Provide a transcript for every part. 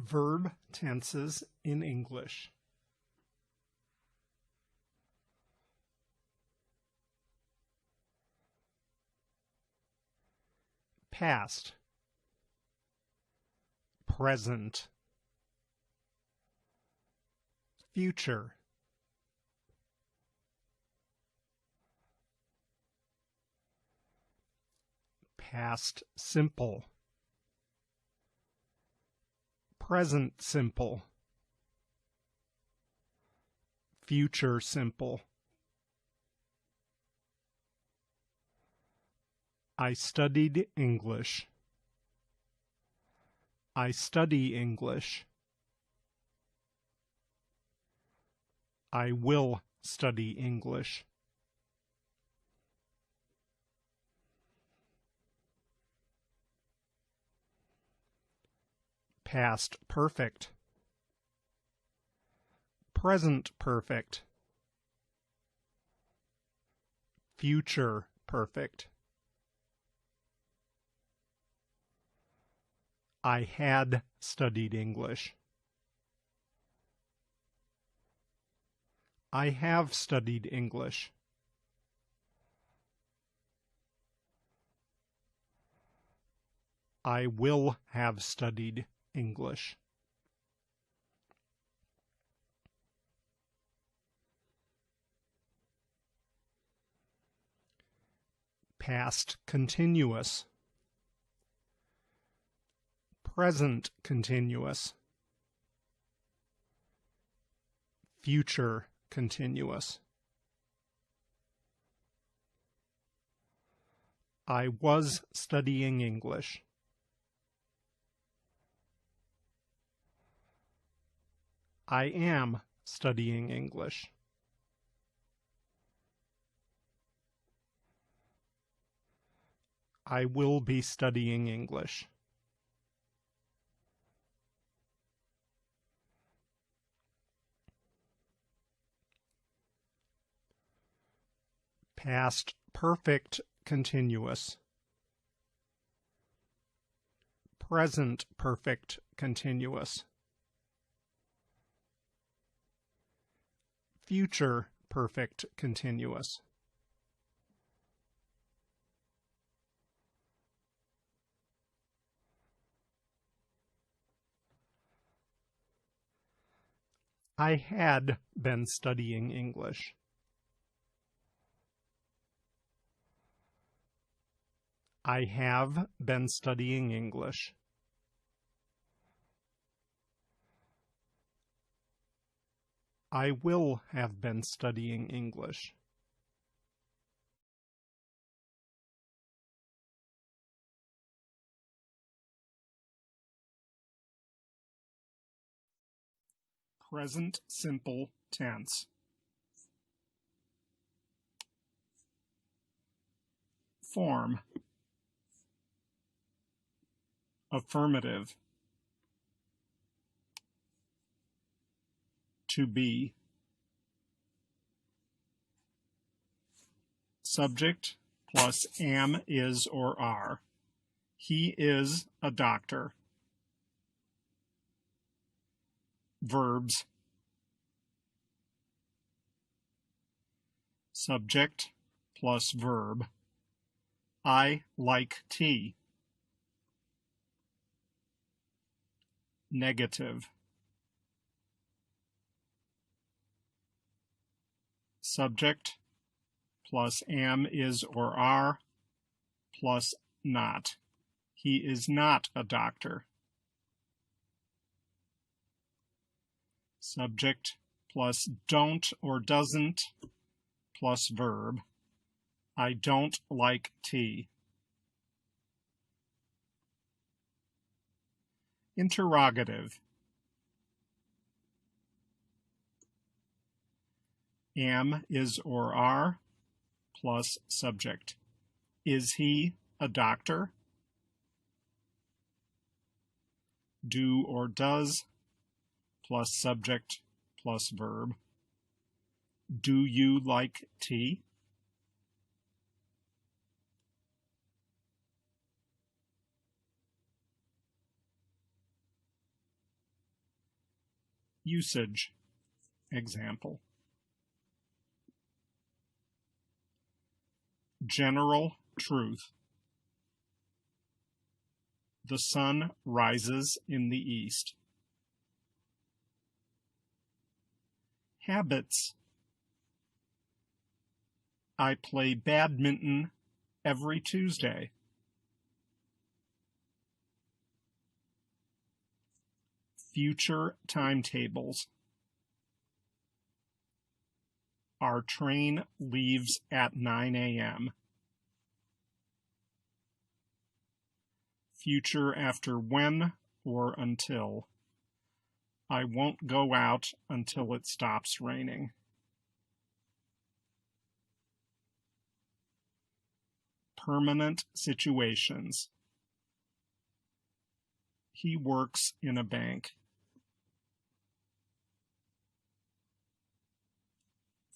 Verb tenses in English. Past, present, future, past simple, present simple, future simple. I studied English. I study English. I will study English. Past perfect, present perfect, future perfect. I had studied English. I have studied English. I will have studied English. Past continuous, present continuous, future continuous. I was studying English. I am studying English. I will be studying English. Past perfect continuous, present perfect continuous, future perfect continuous. I had been studying English. I have been studying English. I will have been studying English. Present simple tense. Form. Affirmative. To be. Subject plus am, is, or are. He is a doctor. Verbs. Subject plus verb. I like tea. Negative. Subject plus am, is, or are plus not. He is not a doctor. Subject plus don't or doesn't plus verb. I don't like tea. Interrogative. Am, is, or are plus subject. Is he a doctor? Do or does plus subject plus verb. Do you like tea? Usage. Example. General truth. The sun rises in the east. Habits. I play badminton every Tuesday. Future timetables. Our train leaves at 9 a.m. Future after when or until. I won't go out until it stops raining. Permanent situations. He works in a bank.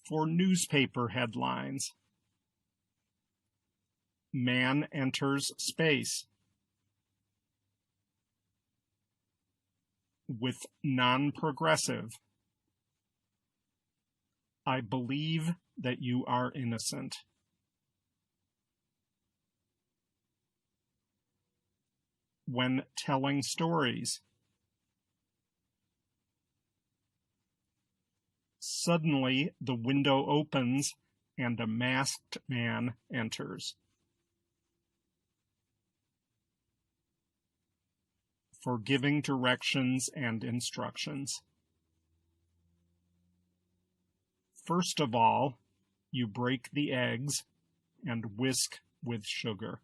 For newspaper headlines. Man enters space. With non-progressive. I believe that you are innocent. When telling stories. Suddenly the window opens and a masked man enters. For giving directions and instructions. First of all, you break the eggs and whisk with sugar.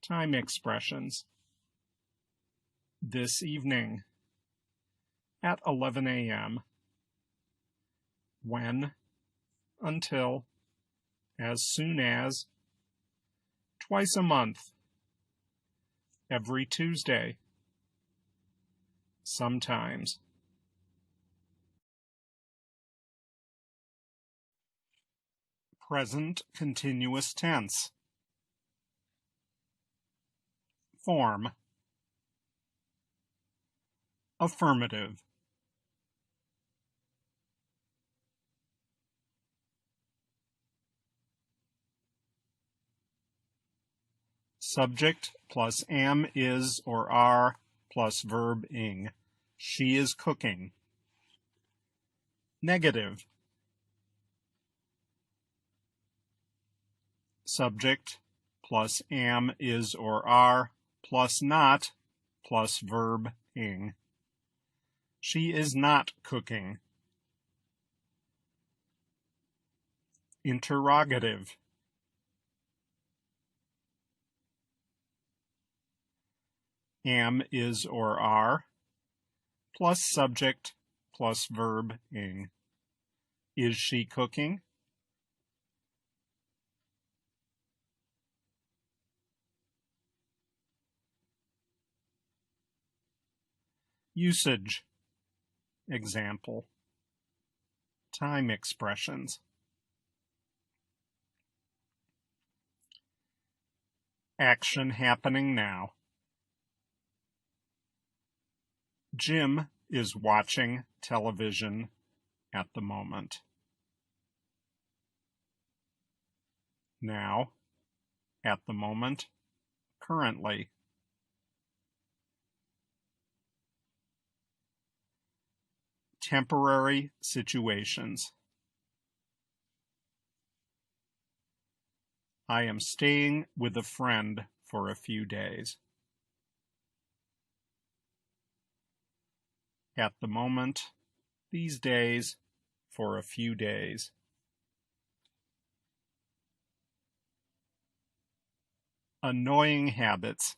Time expressions. This evening. At 11 a.m. When. Until. As soon as. Twice a month. Every Tuesday. Sometimes. Present continuous tense. Form. Affirmative. Subject plus am, is, or are plus verb ing. She is cooking. Negative. Subject plus am, is, or are plus not plus verb ing. She is not cooking. Interrogative. Am, is, or are plus subject plus verb ing. Is she cooking? Usage. Example. Time expressions. Action happening now. Jim is watching television at the moment. Now, at the moment, currently. Temporary situations. I am staying with a friend for a few days. At the moment, these days, for a few days. Annoying habits.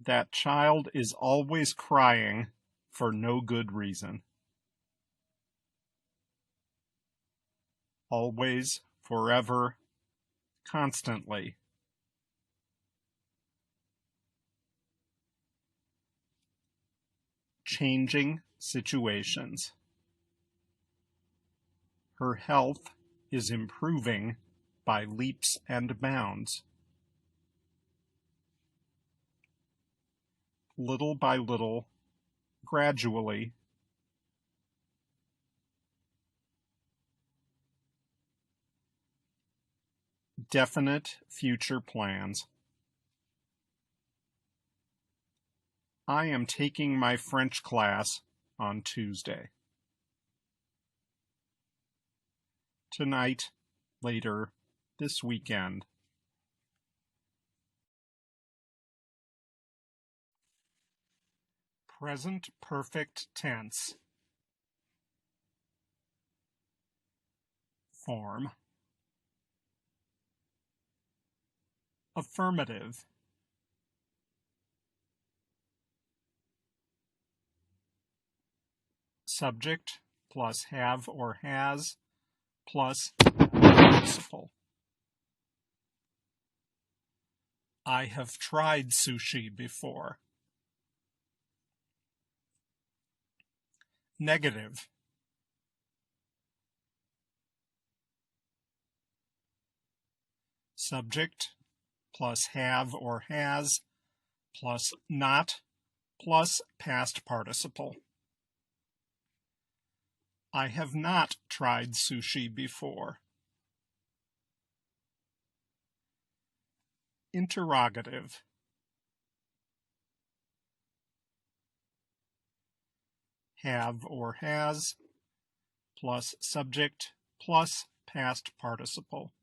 That child is always crying for no good reason. Always, forever, constantly. Changing situations. Her health is improving by leaps and bounds. Little by little, gradually. Definite future plans. I am taking my French class on Tuesday. Tonight, later, this weekend. Present perfect tense. Form. Affirmative. Subject plus have or has plus participle. I have tried sushi before. Negative. Subject plus have or has plus not plus past participle. I have not tried sushi before. Interrogative. Have or has plus subject plus past participle.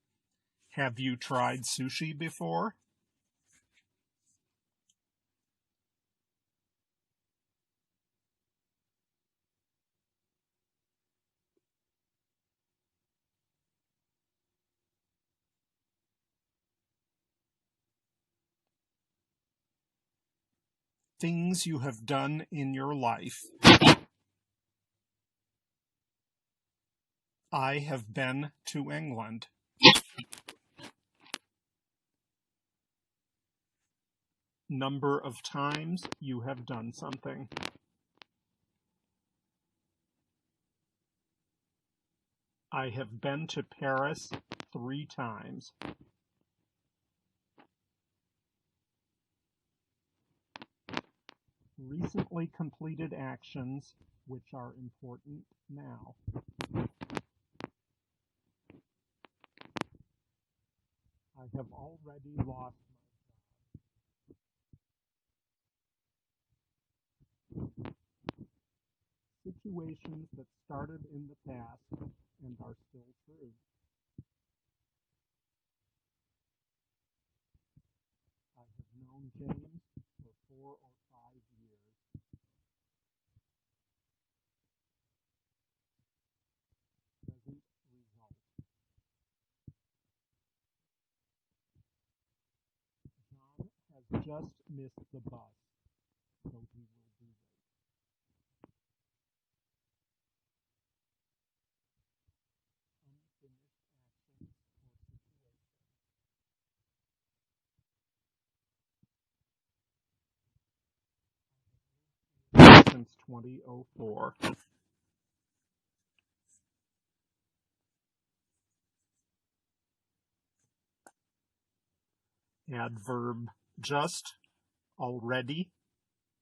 Have you tried sushi before? Things you have done in your life. I have been to England. Number of times you have done something. I have been to Paris 3 times. Recently completed actions which are important now. I have already lost my job. Situations that started in the past and are still true. I have known James for 4 or 5 years. Present result. John has just missed the bus, so he will be late. Unfinished actions or situation. Since 2004. Adverb just, already,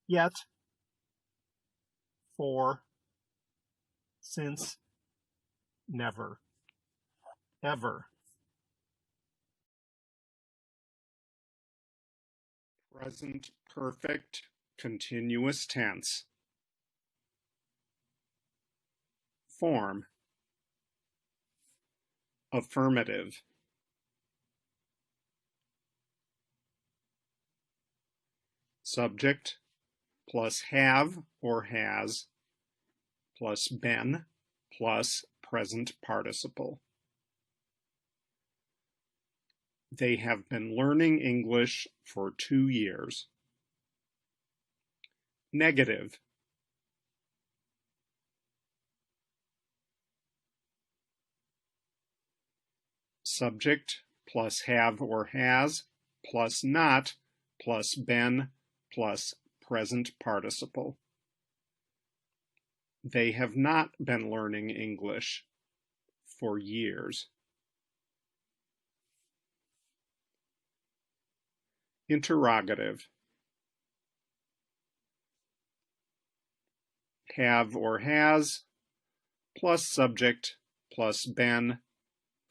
yet, for, since, never, ever. Present perfect continuous tense. Form. Affirmative. Subject plus have or has plus been plus present participle. They have been learning English for 2 years. Negative. Subject plus have or has plus not plus been plus present participle. They have not been learning English for years. Interrogative. Have or has plus subject plus been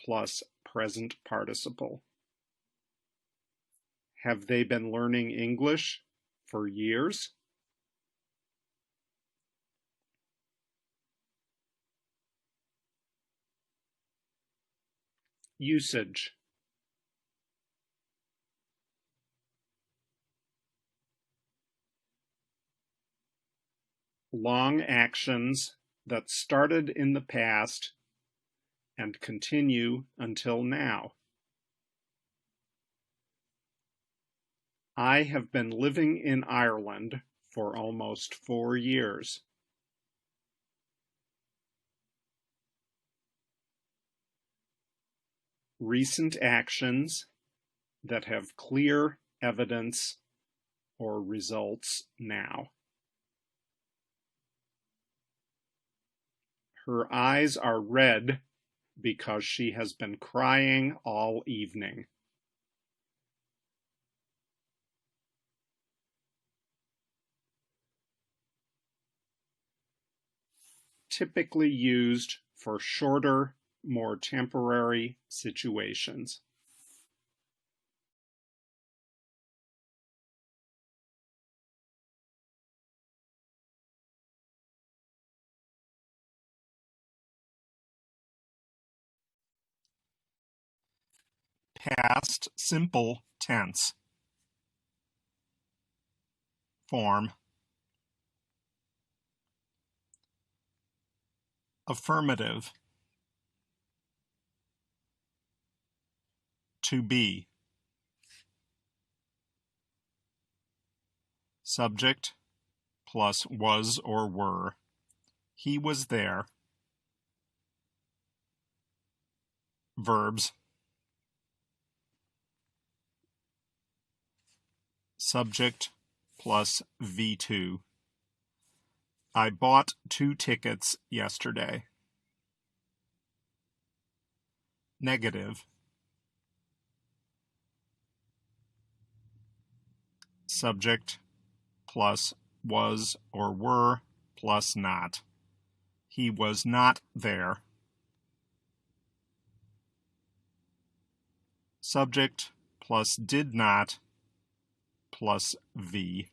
plus present participle. Have they been learning English for years? Usage. Long actions that started in the past and continue until now. I have been living in Ireland for almost 4 years. Recent actions that have clear evidence or results now. Her eyes are red because she has been crying all evening. Typically used for shorter, more temporary situations. Past simple tense form. Affirmative. To be. Subject plus was or were. He was there. Verbs. Subject plus V2. I bought 2 tickets yesterday. Negative. Subject plus was or were plus not. He was not there. Subject plus did not plus V.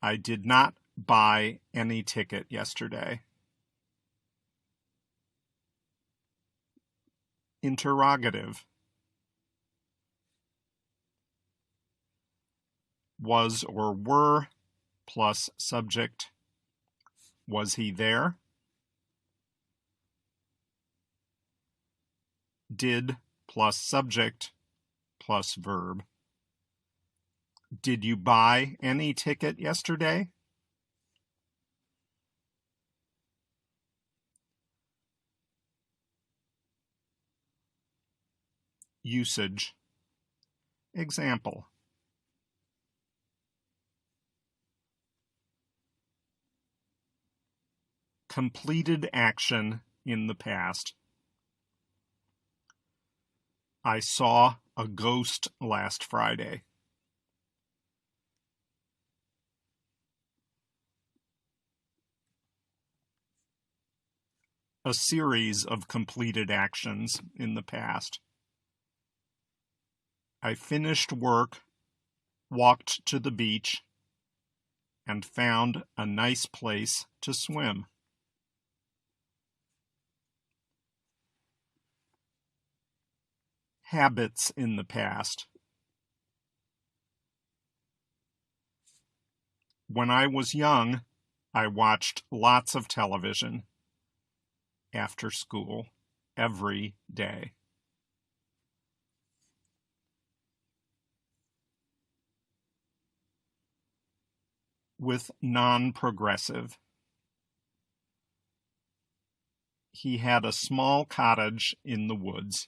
I did not buy any ticket yesterday. Interrogative. Was or were plus subject. Was he there? Did plus subject plus verb. Did you buy any ticket yesterday? Usage. Example. Completed action in the past. I saw a ghost last Friday. A series of completed actions in the past. I finished work, walked to the beach, and found a nice place to swim. Habits in the past. When I was young, I watched lots of television after school every day. With non-progressive. He had a small cottage in the woods.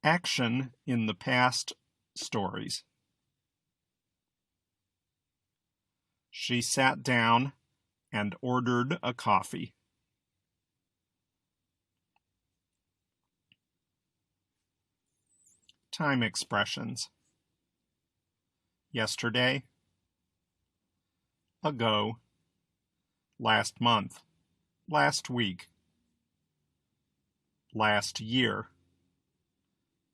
Action in the past stories. She sat down and ordered a coffee. Time expressions. Yesterday, ago, last month, last week, last year,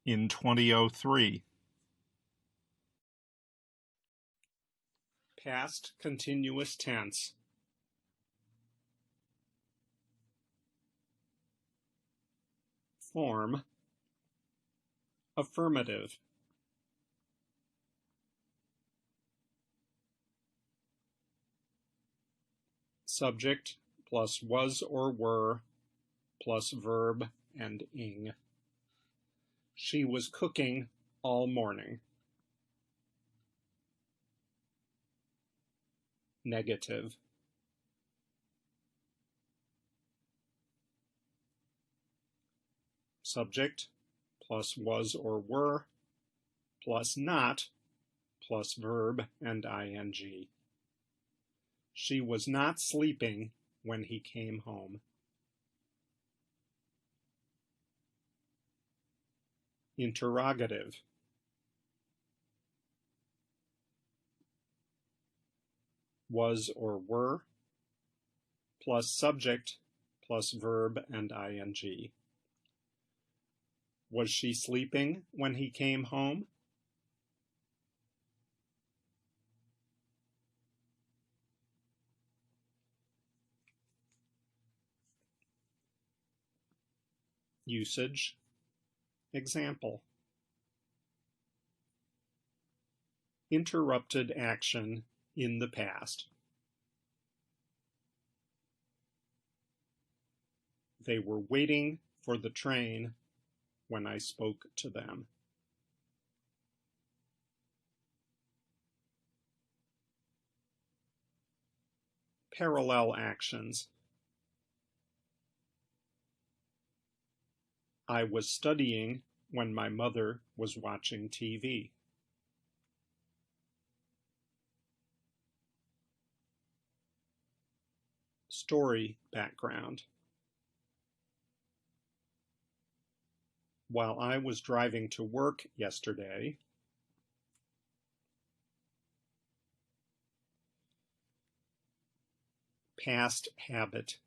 in 2003. Past continuous tense. Form, affirmative. Subject plus was or were plus verb and ing. She was cooking all morning. Negative. Subject plus was or were plus not plus verb and ing. She was not sleeping when he came home. Interrogative. Was or were plus subject plus verb and ing. Was she sleeping when he came home? Usage. Example. Interrupted action in the past. They were waiting for the train when I spoke to them. Parallel actions. I was studying when my mother was watching TV. Story background. While I was driving to work yesterday, past habit.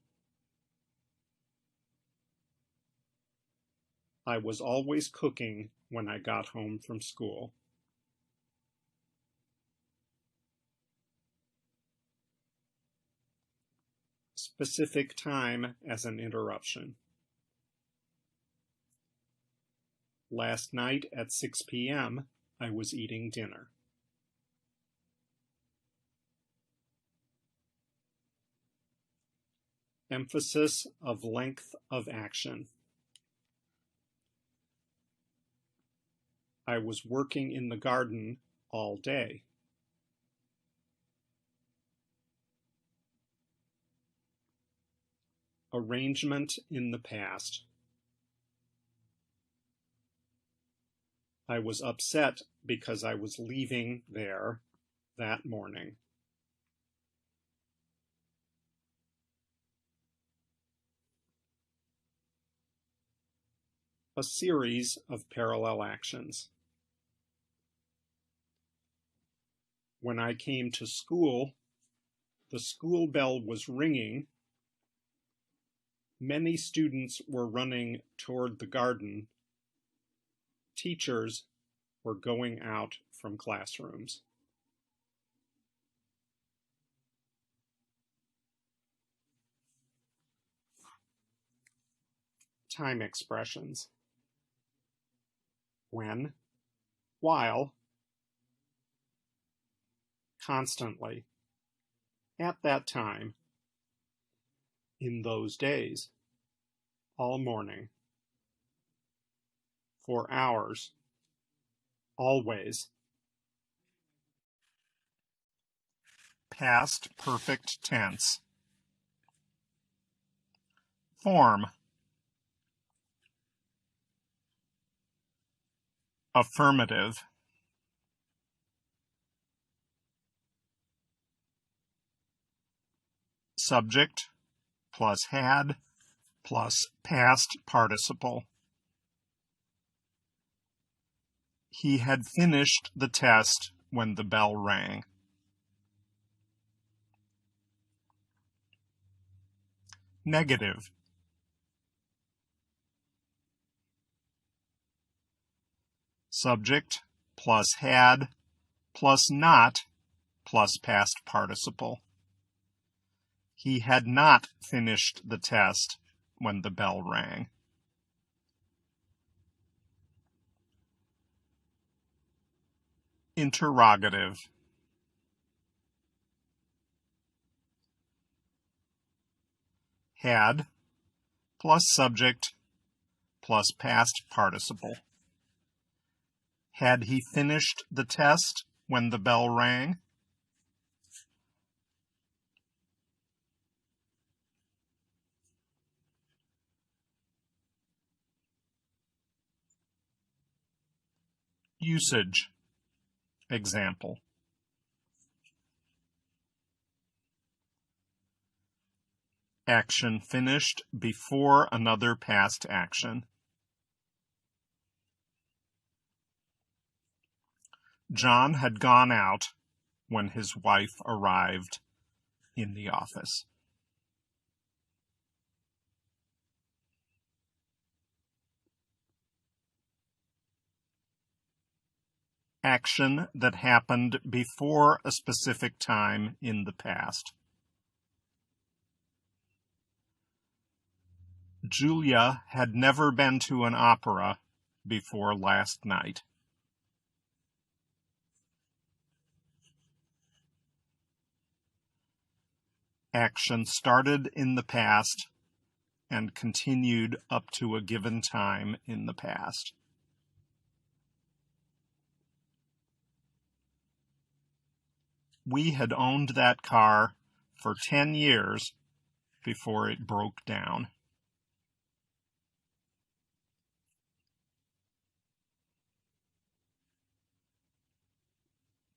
I was always cooking when I got home from school. Specific time as an interruption. Last night at 6 p.m., I was eating dinner. Emphasis of length of action. I was working in the garden all day. Arrangement in the past. I was upset because I was leaving there that morning. A series of parallel actions. When I came to school, the school bell was ringing. Many students were running toward the garden. Teachers were going out from classrooms. Time expressions. When, while, constantly, at that time, in those days, all morning, for hours, always. Past perfect tense. Form. Affirmative. Subject plus had plus past participle. He had finished the test when the bell rang. Negative. Subject plus had plus not plus past participle. He had not finished the test when the bell rang. Interrogative. Had plus subject plus past participle. Had he finished the test when the bell rang? Usage. Example. Action finished before another past action. John had gone out when his wife arrived in the office. Action that happened before a specific time in the past. Julia had never been to an opera before last night. Action started in the past and continued up to a given time in the past. We had owned that car for 10 years before it broke down.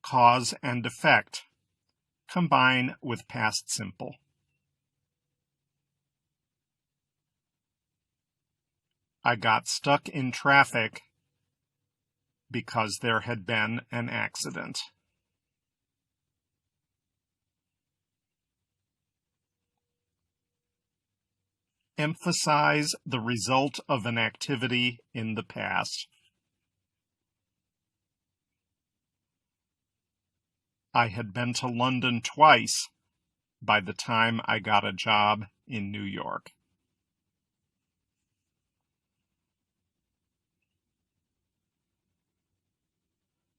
Cause and effect combine with past simple. I got stuck in traffic because there had been an accident. Emphasize the result of an activity in the past. I had been to London twice by the time I got a job in New York.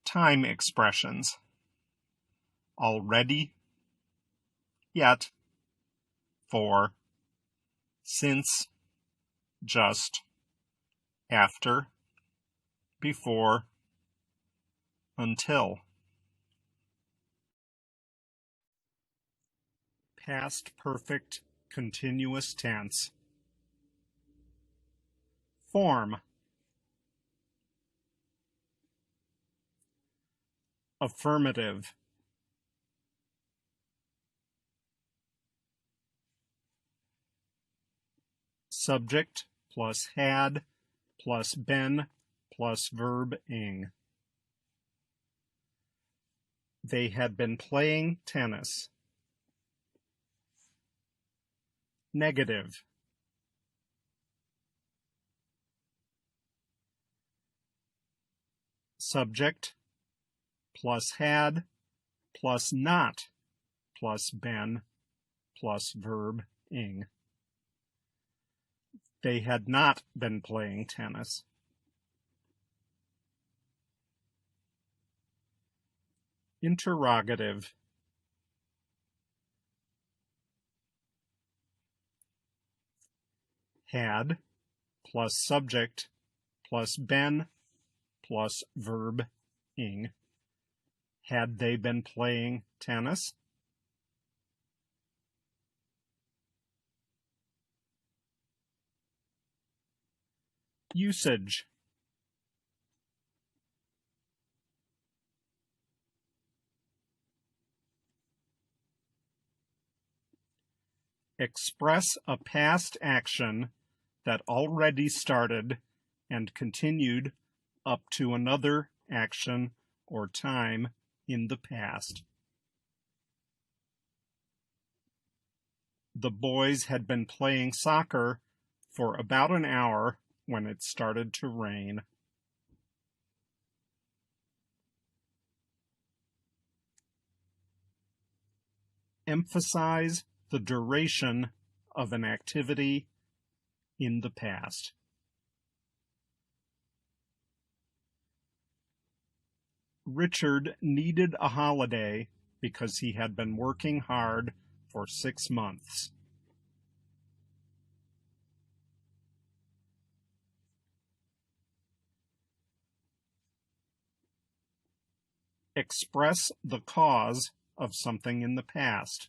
Time expressions. Already, yet, for, since, just, after, before, until. Past perfect continuous tense. Form. Affirmative. Subject plus had plus been plus verb ing. They had been playing tennis. Negative. Subject plus had plus not plus been plus verb ing. They had not been playing tennis. Interrogative. Had plus subject plus been plus verb ing. Had they been playing tennis? Usage. Express a past action that already started and continued up to another action, or time in the past. The boys had been playing soccer for about an hour when it started to rain. Emphasize the duration of an activity in the past. Richard needed a holiday because he had been working hard for 6 months. Express the cause of something in the past.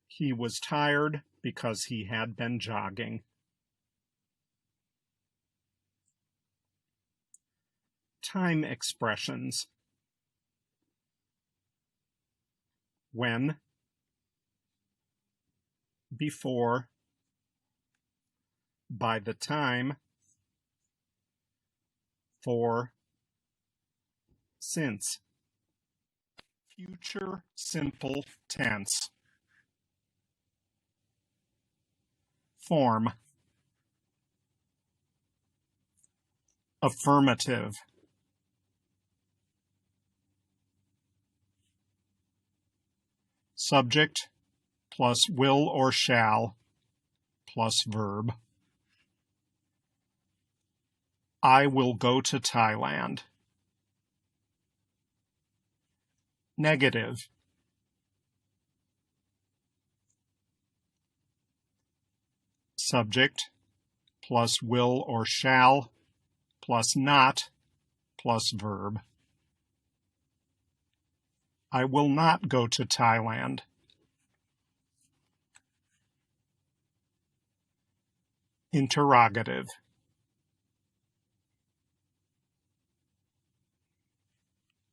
He was tired because he had been jogging. Time expressions. When, before, by the time, for, since. Future simple tense. Form. Affirmative. Subject plus will or shall plus verb. I will go to Thailand. Negative. Subject plus will or shall plus not plus verb. I will not go to Thailand. Interrogative.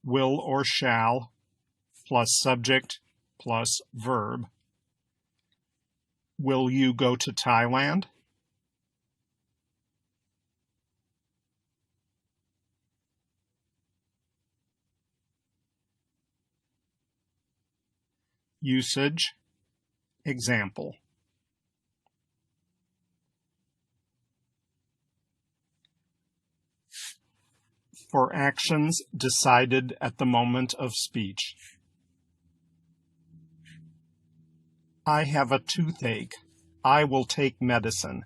Will or shall plus subject plus verb. Will you go to Thailand? Usage. Example. For actions decided at the moment of speech. I have a toothache. I will take medicine.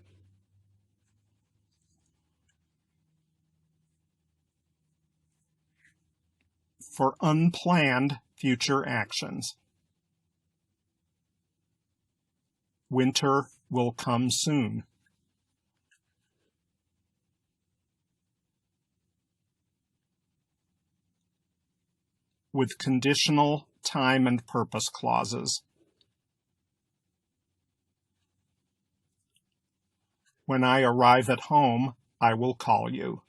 For unplanned future actions. Winter will come soon. With conditional time and purpose clauses. When I arrive at home, I will call you.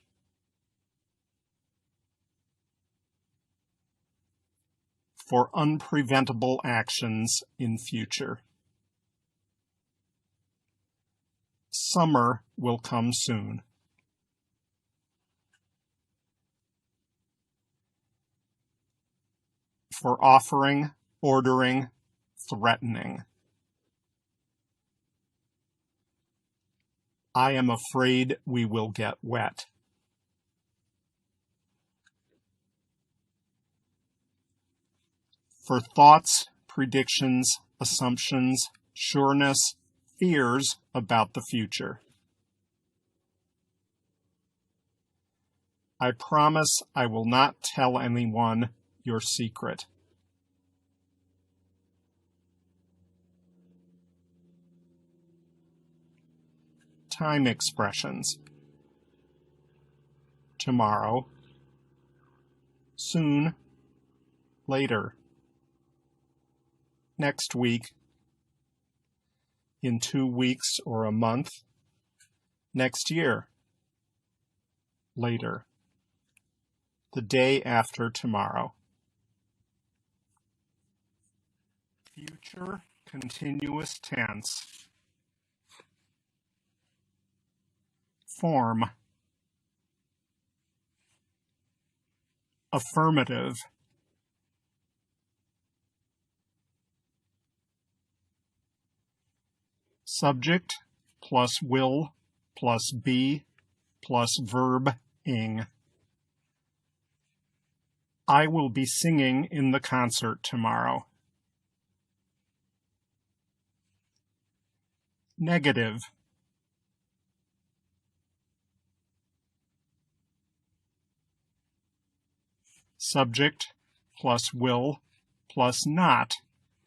For unpreventable actions in future. Summer will come soon. For offering, ordering, threatening. I am afraid we will get wet. For thoughts, predictions, assumptions, sureness, fears about the future. I promise I will not tell anyone your secret. Time expressions. Tomorrow, soon, later, next week, in 2 weeks or a month, next year, later, the day after tomorrow. Future continuous tense. form. Affirmative. Subject plus will plus be plus verb ing. I will be singing in the concert tomorrow. Negative. Subject plus will plus not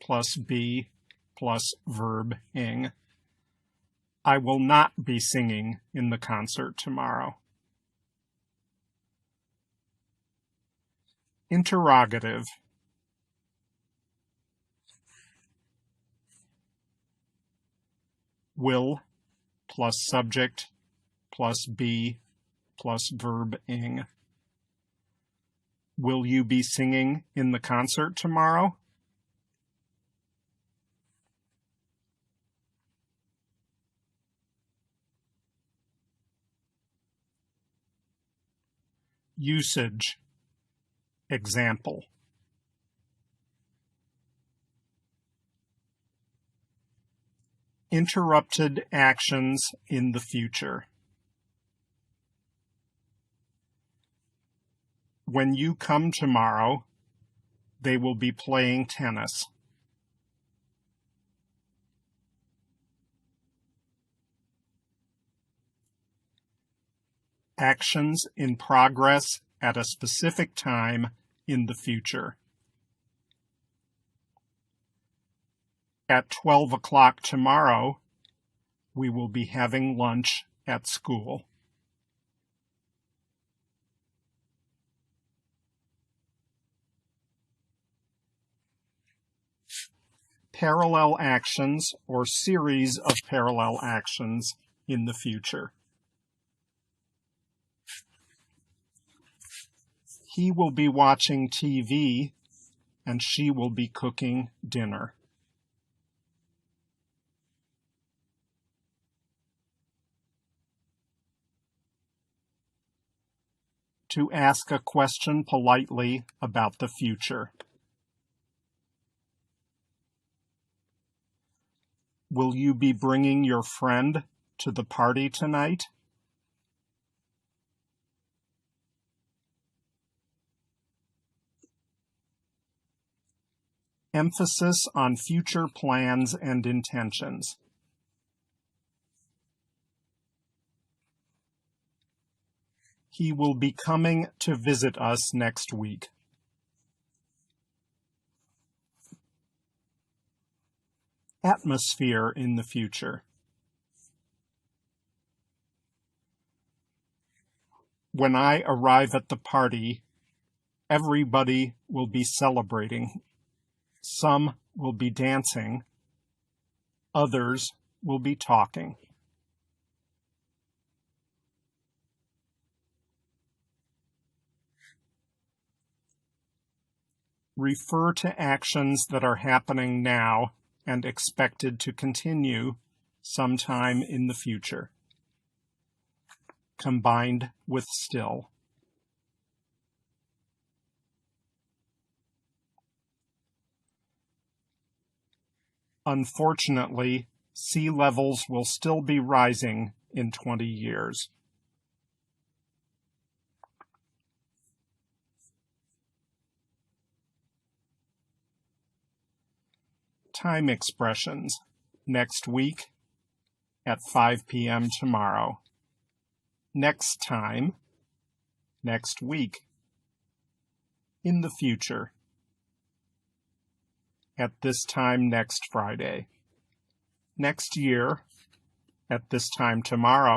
plus be plus verb ing. I will not be singing in the concert tomorrow. Interrogative. Will plus subject plus be plus verb ing. Will you be singing in the concert tomorrow? Usage. Example. Interrupted actions in the future. When you come tomorrow, they will be playing tennis. Actions in progress at a specific time in the future. At 12 o'clock tomorrow, we will be having lunch at school. Parallel actions or series of parallel actions in the future. He will be watching TV and she will be cooking dinner. To ask a question politely about the future. Will you be bringing your friend to the party tonight? Emphasis on future plans and intentions. He will be coming to visit us next week. Atmosphere in the future. When I arrive at the party, everybody will be celebrating. Some will be dancing. Others will be talking. Refer to actions that are happening now and expected to continue sometime in the future, combined with still. Unfortunately, sea levels will still be rising in 20 years. Time expressions. Next week at 5 p.m. tomorrow. Next time, next week. In the future. At this time next Friday. Next year, at this time tomorrow.